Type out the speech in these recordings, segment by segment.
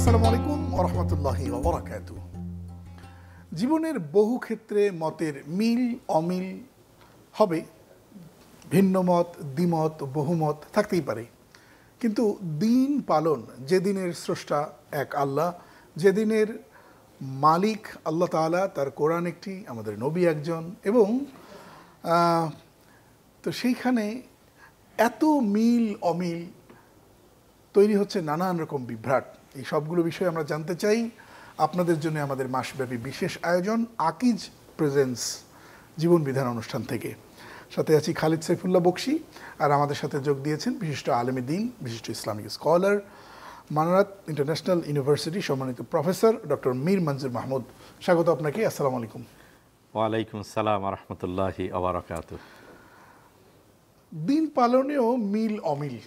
আসসালামু আলাইকুম ওয়া রাহমাতুল্লাহি ওয়া বারাকাতুহু। জীবনের বহু ক্ষেত্রে মতের মিল অমিল হবে, ভিন্ন মত, দ্বিমত, বহুমত থাকতেই পারে, কিন্তু দিন পালন, যে দিনের স্রষ্টা এক আল্লাহ, যে দিনের মালিক আল্লাহ তাআলা, তার কোরআন একটি, আমাদের নবী একজন, এবং তো সেইখানে এত মিল অমিল তৈরি হচ্ছে নানান রকম বিভ্রাট। এই সবগুলো বিষয়ে আমরা জানতে চাই। আপনাদের জন্য আমাদের মাসব্যাপী বিশেষ আয়োজন আকিজ প্রেজেন্স জীবন বিধান অনুষ্ঠান থেকে। সাথে আছি খালিদ সাইফুল্লাহ বকশী, আর আমাদের সাথে যোগ দিয়েছেন বিশিষ্ট আলেমে দ্বীন, বিশিষ্ট Islamic scholar, Manarat international university সম্মানিত প্রফেসর ডক্টর মীর মঞ্জুর মাহমুদ। স্বাগত আপনাকে। আসসালামু আলাইকুম। ওয়ালাইকুম আসসালাম ওয়া রাহমাতুল্লাহি ওয়া বারাকাতুহু। দিন পালনেও মিল অমিল,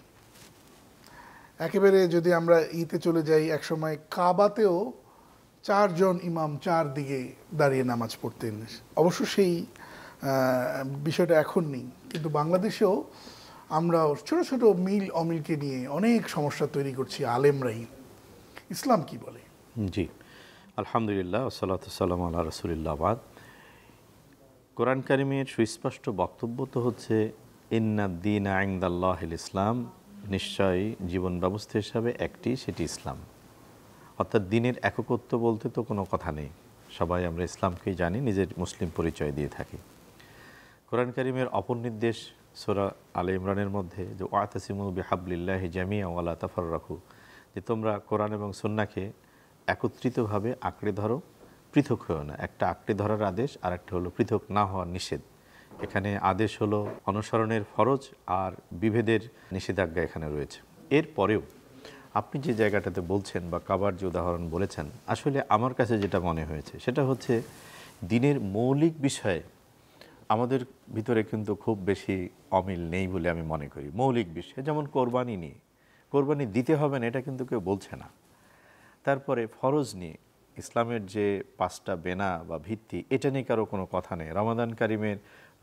একেবারে যদি আমরা ঈদে চলে যাই, একসময় কাবাতেও চারজন ইমাম চারদিকে দাঁড়িয়ে নামাজ পড়তেন। অবশ্য সেই বিষয়টা এখন নেই, কিন্তু বাংলাদেশেও আমরা ছোট ছোট মিল অমিলকে নিয়ে অনেক সমস্যা তৈরি করছি আলেমরাই। ইসলাম কি বলে? জি, আলহামদুলিল্লাহ, ওয়াসসালাতু ওয়াসসালামু আলা রাসূলিল্লাহ। বাদ, কোরআন কারিমের সুস্পষ্ট বক্তব্য তো হচ্ছে ইন্নাদ দীনা ইনদাল্লাহিল ইসলাম, নিশ্চয়ই জীবন ব্যবস্থা হিসাবে একটি, সেটি ইসলাম। অর্থাৎ দিনের এককত্ব বলতে তো কোনো কথা নেই, সবাই আমরা ইসলামকেই জানি, নিজের মুসলিম পরিচয় দিয়ে থাকি। কোরআন কারিমের অপর নির্দেশ সূরা আলে ইমরানের মধ্যে যে ওয়াতাসিমু বিহাবলিল্লাহি জামিআ ওয়া লা তাফাররাকু, যে তোমরা কোরআন এবং সুন্নাহকে একত্রিতভাবে আঁকড়ে ধরো, পৃথক হয়েও না। একটা আঁকড়ে ধরার আদেশ, আর একটা হলো পৃথক না হওয়ার নিষেধ। এখানে আদেশ হলো অনুসরণের ফরজ, আর বিভেদের নিষেধাজ্ঞা এখানে রয়েছে। এরপরেও আপনি যে জায়গাটাতে বলছেন বা কাবার যে উদাহরণ বলেছেন, আসলে আমার কাছে যেটা মনে হয়েছে সেটা হচ্ছে দিনের মৌলিক বিষয়ে আমাদের ভিতরে কিন্তু খুব বেশি অমিল নেই বলে আমি মনে করি। মৌলিক বিষয়ে যেমন কোরবানি নিয়ে, কোরবানি দিতে হবে না এটা কিন্তু কেউ বলছে না। তারপরে ফরজ নিয়ে, ইসলামের যে 5টা বেনা বা ভিত্তি, এটা নিয়ে কারো কোনো কথা নেই। রমাদান কারিমের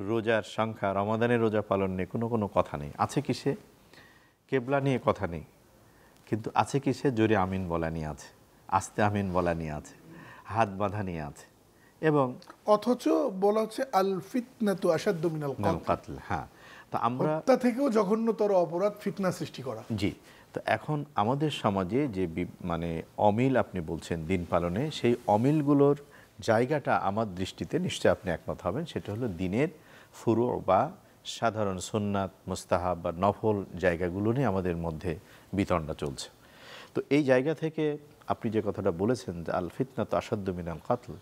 রোজার সংখ্যা, রমাদানের রোজা পালন নিয়ে কোনো কথা নেই। আছে কিসে? কেবলা নিয়ে কথা নেই, কিন্তু আছে কিসে? জোরে আমিন বলা নিয়ে আছে, আস্তে আমিন বলা নিয়ে আছে, হাত বাঁধা নিয়ে আছে, এবং অথচ বলা হচ্ছে আল ফিতনাতু আশাদ্দু মিনাল কাতল। হ্যাঁ, তো আমরা হত্যা থেকেও জঘন্যতর অপরাধ ফিতনা সৃষ্টি করা। জি, তো এখন আমাদের সমাজে যে মানে অমিল আপনি বলছেন দিন পালনে, সেই অমিলগুলোর জায়গাটা আমার দৃষ্টিতে, নিশ্চয়ই আপনি একমত হবেন, সেটা হলো দিনের ফুরু বা সাধারণ সুন্নাত, মুস্তাহাব বা নফল জায়গাগুলো নিয়ে আমাদের মধ্যে বিতণ্ডা চলছে। তো এই জায়গা থেকে আপনি যে কথাটা বলেছেন যে আল ফিতনা তো আসাদ্দু মিনাল কাতল,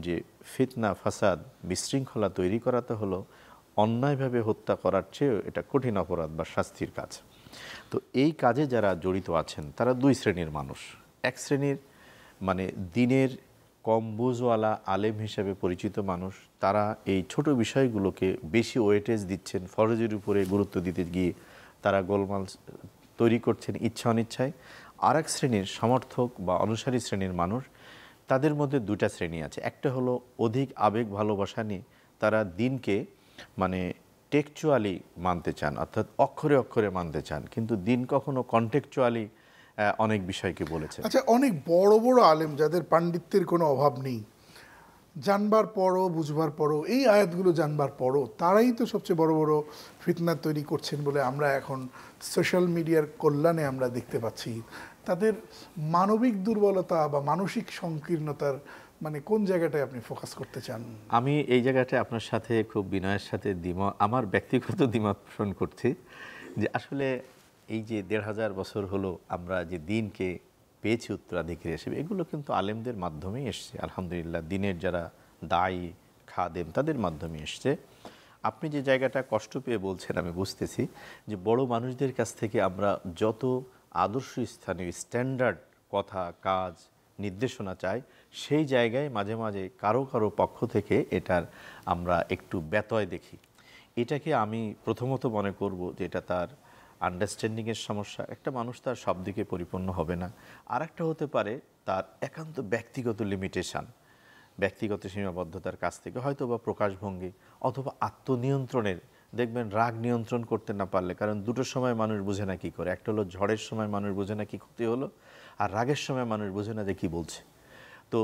যে ফিতনা, ফাসাদ, বিশৃঙ্খলা তৈরি করাতে হলো অন্যায়ভাবে হত্যা করার চেয়েও এটা কঠিন অপরাধ বা শাস্তির কাজ। তো এই কাজে যারা জড়িত আছেন তারা দুই শ্রেণীর মানুষ। এক শ্রেণীর মানে দিনের কম বুঝওয়ালা আলেম হিসেবে পরিচিত মানুষ, তারা এই ছোট বিষয়গুলোকে বেশি ওয়েটেজ দিচ্ছেন, ফরজের উপরে গুরুত্ব দিতে গিয়ে তারা গোলমাল তৈরি করছেন ইচ্ছা অনিচ্ছায়। আর এক শ্রেণীর সমর্থক বা অনুসারী শ্রেণীর মানুষ, তাদের মধ্যে দুটা শ্রেণী আছে। একটা হলো অধিক আবেগ ভালোবাসা নিয়ে তারা দিনকে মানে টেকচুয়ালি মানতে চান, অর্থাৎ অক্ষরে অক্ষরে মানতে চান, কিন্তু দিন কখনো কন্টেকচুয়ালি অনেক বিষয়কে বলেছে। আচ্ছা, অনেক বড় বড় আলেম যাদের পাণ্ডিত্যের কোনো অভাব নেই, জানবার পরও, বুঝবার পরও, এই আয়াতগুলো জানবার পরও তারাই তো সবচেয়ে বড় বড় ফিতনা তৈরি করছেন বলে আমরা এখন সোশ্যাল মিডিয়ার কল্যাণে আমরা দেখতে পাচ্ছি। তাদের মানবিক দুর্বলতা বা মানসিক সংকীর্ণতার মানে কোন জায়গাটায় আপনি ফোকাস করতে চান? আমি এই জায়গাটায় আপনার সাথে খুব বিনয়ের সাথে আমার ব্যক্তিগত দ্বিমত পোষণ করছি, যে আসলে এই যে 1500 বছর হলো আমরা যে দিনকে পেয়েছি উত্তরাধিকারী হিসেবে, এগুলো কিন্তু আলেমদের মাধ্যমেই এসছে। আলহামদুলিল্লাহ, দিনের যারা দায়ী, খাদেম, তাদের মাধ্যমে এসছে। আপনি যে জায়গাটা কষ্ট পেয়ে বলছেন আমি বুঝতেছি, যে বড় মানুষদের কাছ থেকে আমরা যত আদর্শ স্থানীয় স্ট্যান্ডার্ড কথা, কাজ, নির্দেশনা চাই, সেই জায়গায় মাঝে মাঝে কারো কারো পক্ষ থেকে এটার আমরা একটু ব্যতয় দেখি। এটাকে আমি প্রথমত মনে করব যে এটা তার আন্ডারস্ট্যান্ডিংয়ের সমস্যা। একটা মানুষ তার সব দিকে পরিপূর্ণ হবে না। আর একটা হতে পারে তার একান্ত ব্যক্তিগত লিমিটেশন, ব্যক্তিগত সীমাবদ্ধতার কাছ থেকে হয়তো বা প্রকাশভঙ্গি অথবা আত্মনিয়ন্ত্রণের, দেখবেন রাগ নিয়ন্ত্রণ করতে না পারলে, কারণ দুটোর সময় মানুষ বুঝে না কী করে। একটা হলো ঝড়ের সময় মানুষ বুঝে না কী ক্ষতি হলো, আর রাগের সময় মানুষ বোঝে না যে কী বলছে। তো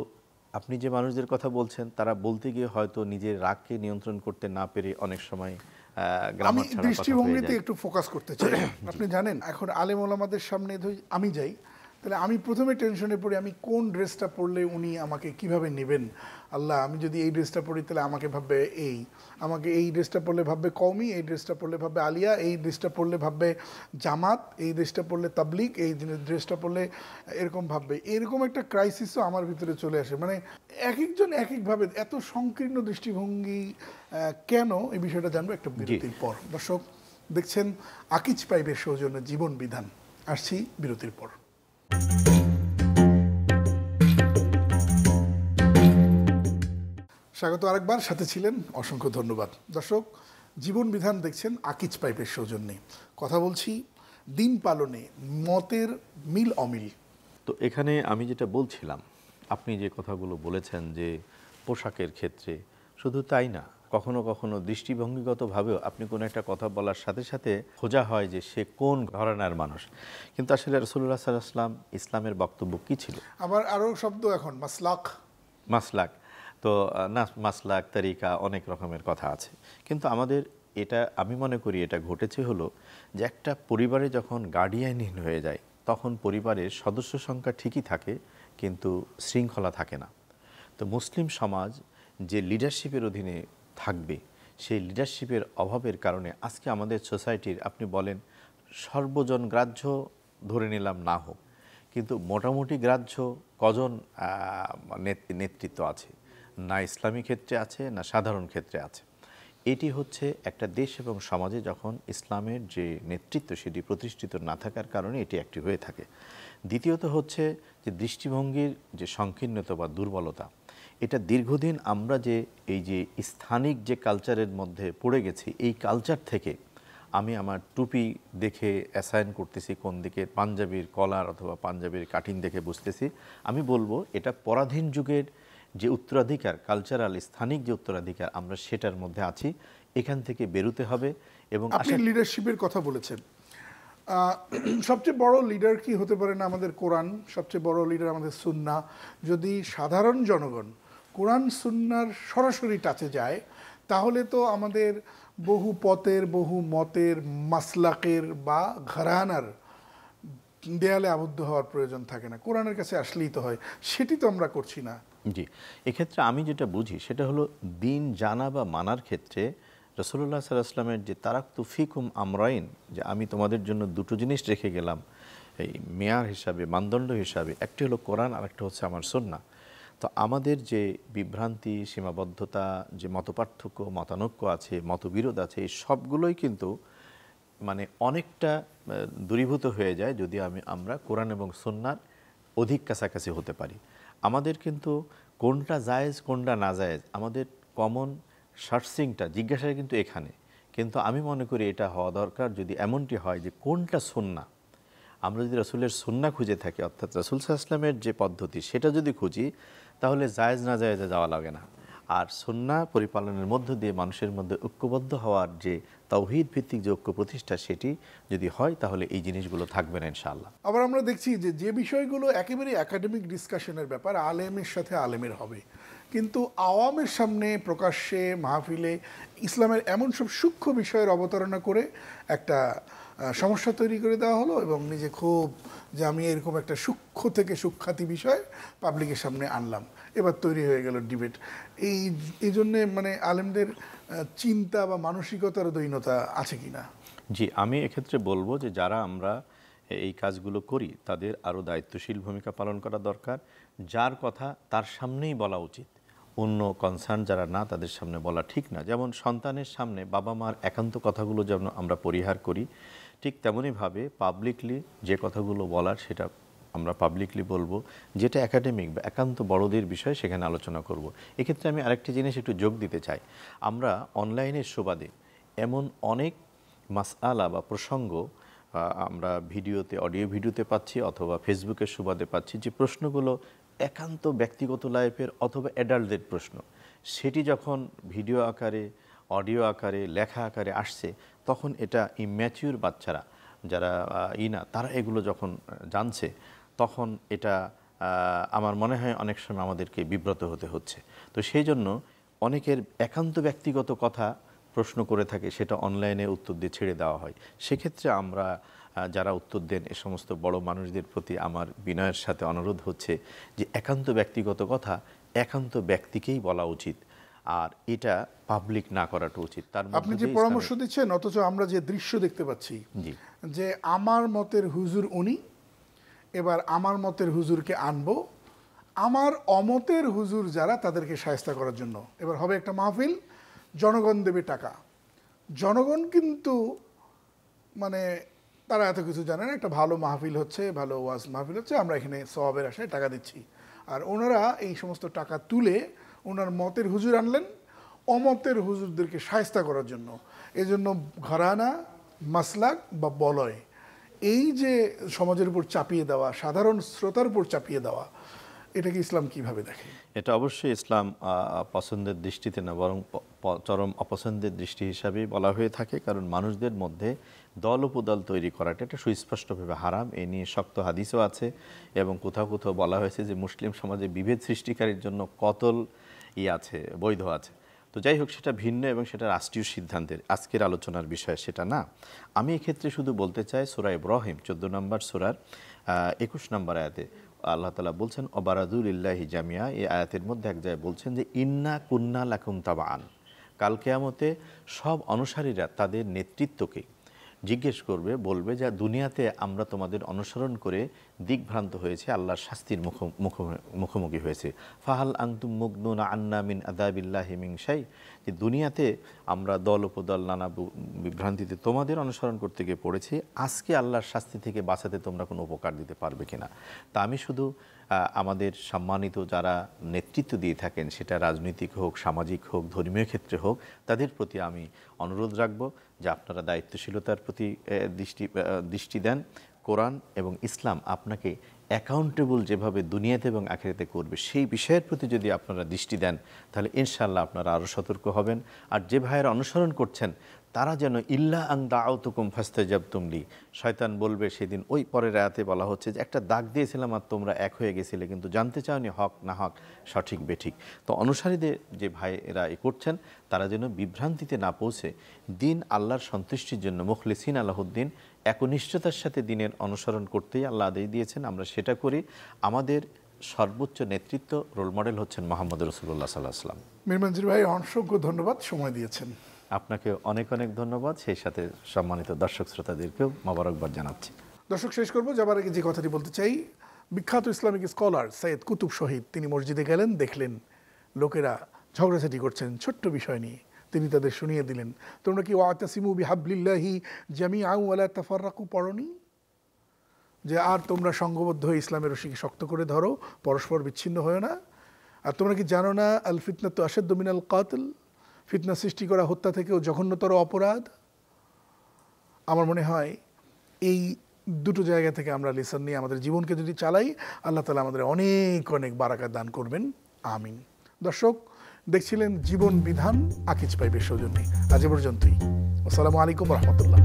আপনি যে মানুষদের কথা বলছেন তারা বলতে গিয়ে হয়তো নিজের রাগকে নিয়ন্ত্রণ করতে না পেরে অনেক সময় আমি গ্রামার ছাড়া কথা হয়ে দৃষ্টিভঙ্গিতে যায়। একটু ফোকাস করতে চাই। আপনি জানেন এখন আলেম ওলামাদের সামনে আমি যাই, তাহলে আমি প্রথমে টেনশনে পড়ি আমি কোন ড্রেসটা পরলে উনি আমাকে কিভাবে নেবেন। আল্লাহ, আমি যদি এই ড্রেসটা পরি তাহলে আমাকে ভাববে আমাকে এই ড্রেসটা পরলে ভাববে কওমি, এই ড্রেসটা পরলে ভাববে আলিয়া, এই ড্রেসটা পরলে ভাববে জামাত, এই ড্রেসটা পরলে তাবলিগ, এই ড্রেসটা পরলে এরকম ভাববে। এরকম একটা ক্রাইসিসও আমার ভিতরে চলে আসে। মানে এক একজন এক একভাবে এত সংকীর্ণ দৃষ্টিভঙ্গি কেন, এই বিষয়টা জানবো একটা বিরতির পর। দর্শক দেখছেন আকিজ পাইপের সৌজন্যে জীবন বিধান। আসছি বিরতির পর। স্বাগত আরেকবার, সাথে ছিলেন অসংখ্য ধন্যবাদ। দর্শক জীবন বিধান দেখছেন আকিজ পাইপের সৌজন্যে। কথা বলছি দিন পালনে মতের মিল অমিল। তো এখানে আমি যেটা বলছিলাম, আপনি যে কথাগুলো বলেছেন যে পোশাকের ক্ষেত্রে, শুধু তাই না, কখনো কখনো দৃষ্টিভঙ্গিগতভাবেও আপনি কোনো একটা কথা বলার সাথে সাথে খোঁজা হয় যে সে কোন ঘরানার মানুষ। কিন্তু আসলে রাসূলুল্লাহ সাল্লাল্লাহু আলাইহি ওয়াসাল্লাম ইসলামের বক্তব্য কী ছিল? আবার আরও শব্দ এখন মাসলাক। তো না, মাসলাক, তরিকা, অনেক রকমের কথা আছে। কিন্তু আমাদের এটা, আমি মনে করি এটা ঘটেছে হলো যে একটা পরিবারে যখন গার্ডিয়ানহীন হয়ে যায় তখন পরিবারের সদস্য সংখ্যা ঠিকই থাকে কিন্তু শৃঙ্খলা থাকে না। তো মুসলিম সমাজ যে লিডারশিপের অধীনে থাকবে, সেই লিডারশিপের অভাবের কারণে আজকে আমাদের সোসাইটির, আপনি বলেন সর্বজন গ্রাহ্য ধরে নিলাম না হোক, কিন্তু মোটামুটি গ্রাহ্য কজন নেতৃত্ব আছে, না ইসলামী ক্ষেত্রে আছে না সাধারণ ক্ষেত্রে আছে। এটি হচ্ছে একটা দেশ এবং সমাজে যখন ইসলামের যে নেতৃত্ব সেটি প্রতিষ্ঠিত না থাকার কারণে এটি একটি হয়ে থাকে। দ্বিতীয়ত হচ্ছে যে দৃষ্টিভঙ্গির যে সংকীর্ণতা বা দুর্বলতা, এটা দীর্ঘদিন আমরা যে এই যে স্থানিক যে কালচারের মধ্যে পড়ে গেছি, এই কালচার থেকে আমি আমার টুপি দেখে অ্যাসাইন করতেছি কোন দিকে, পাঞ্জাবির কলার অথবা পাঞ্জাবির কাটিং দেখে বুঝতেছি। আমি বলবো এটা পরাধীন যুগের যে উত্তরাধিকার, কালচারাল স্থানিক যে উত্তরাধিকার, আমরা সেটার মধ্যে আছি। এখান থেকে বেরোতে হবে। এবং আপনি লিডারশিপের কথা বলেছেন, সবচেয়ে বড় লিডার কি হতে পারে না আমাদের কোরআন? সবচেয়ে বড় লিডার আমাদের সুন্নাহ। যদি সাধারণ জনগণ কোরআন সুন্নাহর সরাসরি টাচে যায় তাহলে তো আমাদের বহু পথের, বহু মতের, মাসলাকের বা ঘরানার দেয়ালে আবদ্ধ হওয়ার প্রয়োজন থাকে না। কোরআনের কাছে আসলেই তো হয়, সেটি তো আমরা করছি না। জি, এক্ষেত্রে আমি যেটা বুঝি সেটা হলো দিন জানা বা মানার ক্ষেত্রে রাসূলুল্লাহ সাল্লাল্লাহু আলাইহি ওয়াসাল্লামের যে তারাকতু ফিকুম আমরাইন, যে আমি তোমাদের জন্য দুটো জিনিস রেখে গেলাম এই মেয়ার হিসাবে, মানদণ্ড হিসাবে, একটি হলো কোরআন আর একটা হচ্ছে আমার সুন্নাহ। তো আমাদের যে বিভ্রান্তি, সীমাবদ্ধতা, যে মতপার্থক্য, মতানৈক্য আছে, মতবিরোধ আছে, এই সবগুলোই কিন্তু মানে অনেকটা দূরীভূত হয়ে যায় যদি আমরা কোরআন এবং সুন্নাহর অধিক কাছাকাছি হতে পারি। আমাদের কিন্তু কোনটা জায়েজ কোনটা না জায়েজ, আমাদের কমন সার্চিংটা, জিজ্ঞাসা কিন্তু এখানে। কিন্তু আমি মনে করি এটা হওয়া দরকার যদি এমনটি হয় যে কোনটা সুন্নাহ। আমরা যদি রাসূলের সুন্নাহ খুঁজে থাকি, অর্থাৎ রাসূল সাল্লাল্লাহু আলাইহি ওয়াসাল্লামের যে পদ্ধতি সেটা যদি খুঁজি, তাহলে জায়েজ না জায়েজে যাওয়া লাগে না। আর সুন্নাহ পরিপালনের মধ্য দিয়ে মানুষের মধ্যে ঐক্যবদ্ধ হওয়ার যে তাওহীদ ভিত্তিক যে ঐক্য প্রতিষ্ঠা, সেটি যদি হয় তাহলে এই জিনিসগুলো থাকবে না ইনশাআল্লাহ। আবার আমরা দেখছি যে বিষয়গুলো একেবারে একাডেমিক ডিসকাশনের ব্যাপার, আলেমের সাথে আলেমের হবে, কিন্তু আওয়ামের সামনে প্রকাশ্যে মাহফিলে ইসলামের এমন সব সূক্ষ্ম বিষয়ের অবতারণা করে একটা সমস্যা তৈরি করে দেওয়া হলো এবং নিজে খুব যে আমি এরকম একটা সূক্ষ্ম থেকে সূক্ষাতি বিষয় পাবলিকের সামনে আনলাম, এবার তৈরি হয়ে গেল ডিবেট। এই জন্যে মানে আলেমদের চিন্তা বা মানসিকতার দৈন্যতা আছে কিনা? জি, আমি এক্ষেত্রে বলবো যে যারা আমরা এই কাজগুলো করি তাদের আরও দায়িত্বশীল ভূমিকা পালন করা দরকার। যার কথা তার সামনেই বলা উচিত, অন্য কনসার্ন যারা না তাদের সামনে বলা ঠিক না। যেমন সন্তানের সামনে বাবা মার একান্ত কথাগুলো যেমন আমরা পরিহার করি, ঠিক তেমনইভাবে পাবলিকলি যে কথাগুলো বলার সেটা আমরা পাবলিকলি বলবো। যেটা একাডেমিক বা একান্ত বড়দের বিষয় সেখানে আলোচনা করব। এক্ষেত্রে আমি আরেকটি জিনিস একটু যোগ দিতে চাই। আমরা অনলাইনের সুবাদে এমন অনেক মাসআলা বা প্রসঙ্গ আমরা ভিডিওতে, অডিও ভিডিওতে পাচ্ছি অথবা ফেসবুকের সুবাদে পাচ্ছি, যে প্রশ্নগুলো একান্ত ব্যক্তিগত লাইফের অথবা অ্যাডাল্টদের প্রশ্ন, সেটি যখন ভিডিও আকারে, অডিও আকারে, লেখা আকারে আসছে, তখন এটা ইম্যাচিউর বাচ্চারা যারা তারা এগুলো যখন জানছে, তখন এটা আমার মনে হয় অনেক সময় আমাদেরকে বিব্রত হতে হচ্ছে। তো সেই জন্য অনেকের একান্ত ব্যক্তিগত কথা প্রশ্ন করে থাকে, সেটা অনলাইনে উত্তর দিয়ে ছেড়ে দেওয়া হয়। সেক্ষেত্রে আমরা যারা উত্তর দেন এ সমস্ত বড় মানুষদের প্রতি আমার বিনয়ের সাথে অনুরোধ হচ্ছে যে একান্ত ব্যক্তিগত কথা একান্ত ব্যক্তিকেই বলা উচিত, আর এটা পাবলিক না করাটা উচিত। তার আপনি যে পরামর্শ দিচ্ছেন, অথচ আমরা যে দৃশ্য দেখতে পাচ্ছি যে আমার মতের হুজুর উনি, এবার আমার মতের হুজুরকে আনবো, আমার অমতের হুজুর যারা তাদেরকে শায়েস্তা করার জন্য এবার হবে একটা মাহফিল, জনগণ দেবে টাকা। জনগণ কিন্তু মানে তারা এত কিছু জানে না, একটা ভালো মাহফিল হচ্ছে, ভালো ওয়াজ মাহফিল হচ্ছে, আমরা এখানে সওয়াবের আশায় টাকা দিচ্ছি। আর ওনারা এই সমস্ত টাকা তুলে ওনার মতের হুজুর আনলেন অমতের হুজুরদেরকে শায়েস্তা করার জন্য। এজন্য ঘরানা, মাসলাক বা বলয়, এই যে সমাজের উপর চাপিয়ে দেওয়া, সাধারণ শ্রোতার উপর চাপিয়ে দেওয়া, এটাকে ইসলাম কিভাবে দেখে? এটা অবশ্যই ইসলাম পছন্দের দৃষ্টিতে না, বরং চরম অপছন্দের দৃষ্টি হিসাবেই বলা হয়ে থাকে। কারণ মানুষদের মধ্যে দল উপদল তৈরি করাটা এটা সুস্পষ্টভাবে হারাম। এ নিয়ে শক্ত হাদিসও আছে এবং কোথাও কোথাও বলা হয়েছে যে মুসলিম সমাজে বিভেদ সৃষ্টিকারীর জন্য কতল আছে, বৈধ আছে। তো যাই হোক, সেটা ভিন্ন এবং সেটা রাষ্ট্রীয় সিদ্ধান্তের আজকের আলোচনার বিষয় সেটা না। আমি এক্ষেত্রে শুধু বলতে চাই, সূরা ইব্রাহিম 14 নম্বর সূরার 21 নম্বর আয়াতে আল্লাহ তাআলা বলছেন অবারাদুলিল্লাহি জামিয়া। এই আয়াতের মধ্যে এক জায়গায় বলছেন যে ইন্না কুন্না লাকুম তাবাআন। কাল কিয়ামতে সব অনুসারীরা তাদের নেতৃত্বকে জিজ্ঞেস করবে, বলবে যে দুনিয়াতে আমরা তোমাদের অনুসরণ করে দিকভ্রান্ত হয়েছে, আল্লাহর শাস্তির মুখোমুখি হয়েছে। ফাহাল আনতুম মুগনুনা আন্না মিন আযাবিল্লাহি মিন শাই। যে দুনিয়াতে আমরা দল উপদল নানা বিভ্রান্তিতে তোমাদের অনুসরণ করতে গিয়ে পড়েছি, আজকে আল্লাহর শাস্তি থেকে বাঁচাতে তোমরা কোনো উপকার দিতে পারবে কিনা। তা আমি শুধু আমাদের সম্মানিত যারা নেতৃত্ব দিয়ে থাকেন, সেটা রাজনৈতিক হোক, সামাজিক হোক, ধর্মীয় ক্ষেত্রে হোক, তাদের প্রতি আমি অনুরোধ রাখবো যে আপনারা দায়িত্বশীলতার প্রতি দৃষ্টি দেন। কোরআন এবং ইসলাম আপনাকে অ্যাকাউন্টেবল যেভাবে দুনিয়াতে এবং আখিরাতে করবে, সেই বিষয়ের প্রতি যদি আপনারা দৃষ্টি দেন, তাহলে ইনশাআল্লাহ আপনারা আরও সতর্ক হবেন। আর যে ভাইয়েরা অনুসরণ করছেন তারা যেন ইল্লা আন দাআউতুকুম ফাস্তাজাবতুম লি, শয়তান বলবে সেদিন, ওই পরের আয়াতে বলা হচ্ছে যে একটা দাগ দিয়েছিলাম আর তোমরা এক হয়ে গেছিলে, কিন্তু জানতে চাওনি হক না হক, সঠিক বেঠিক। তো অনুসারীদের যে ভাইয়েরা করছেন তারা যেন বিভ্রান্তিতে না পৌঁছে দিন আল্লাহর সন্তুষ্টির জন্য মুখলিসিন আলাহুদ্দিন একনিষ্ঠতার সাথে দিনের অনুসরণ করতেই আল্লাহ আদেশ দিয়েছেন, আমরা সেটা করি। আমাদের সর্বোচ্চ নেতৃত্ব রোল মডেল হচ্ছেন মুহাম্মদ রাসূলুল্লাহ সাল্লাল্লাহু আলাইহি ওয়াসাল্লাম। মীর মঞ্জুর ভাই, অসংখ্য ধন্যবাদ, সময় দিয়েছেন। আপনাকে অনেক অনেক ধন্যবাদ, সেই সাথে সম্মানিত দর্শক শ্রোতাদেরকেও মোবারকবাদ জানাচ্ছি। দর্শক, শেষ করবো যাবার আগে যে কথাটি বলতে চাই, বিখ্যাত ইসলামিক স্কলার সৈয়দ কুতুব শহীদ তিনি মসজিদে গেলেন, দেখলেন লোকেরা ঝগড়াঝাটি করছেন ছোট্ট বিষয় নিয়ে। তিনি তাদের শুনিয়ে দিলেন, তোমরা কি ওয়াতাসিমু বিহাবলিল্লাহি জামিআন ওয়ালা তাফাররাকু পড়নি, যে আর তোমরা সংঘবদ্ধ হয়ে ইসলামের রশিকে শক্ত করে ধরো, পরস্পর বিচ্ছিন্ন হয়েও না। আর তোমরা কি জানো না আল ফিতনাতু আশাদ্দু মিনাল কাতল, ফিতনা সৃষ্টি করা হত্যা থেকেও জঘন্যতর অপরাধ। আমার মনে হয় এই দুটো জায়গা থেকে আমরা লেসন নিয়ে আমাদের জীবনকে যদি চালাই, আল্লাহ তাআলা আমাদের অনেক অনেক বারাকাত দান করবেন, আমিন। দর্শক, দেখছিলেন জীবন বিধান, আকিজ পাইবে সৌজন্যে। আজ পর্যন্তই। আসসালামু আলাইকুম রহমতুল্লাহ।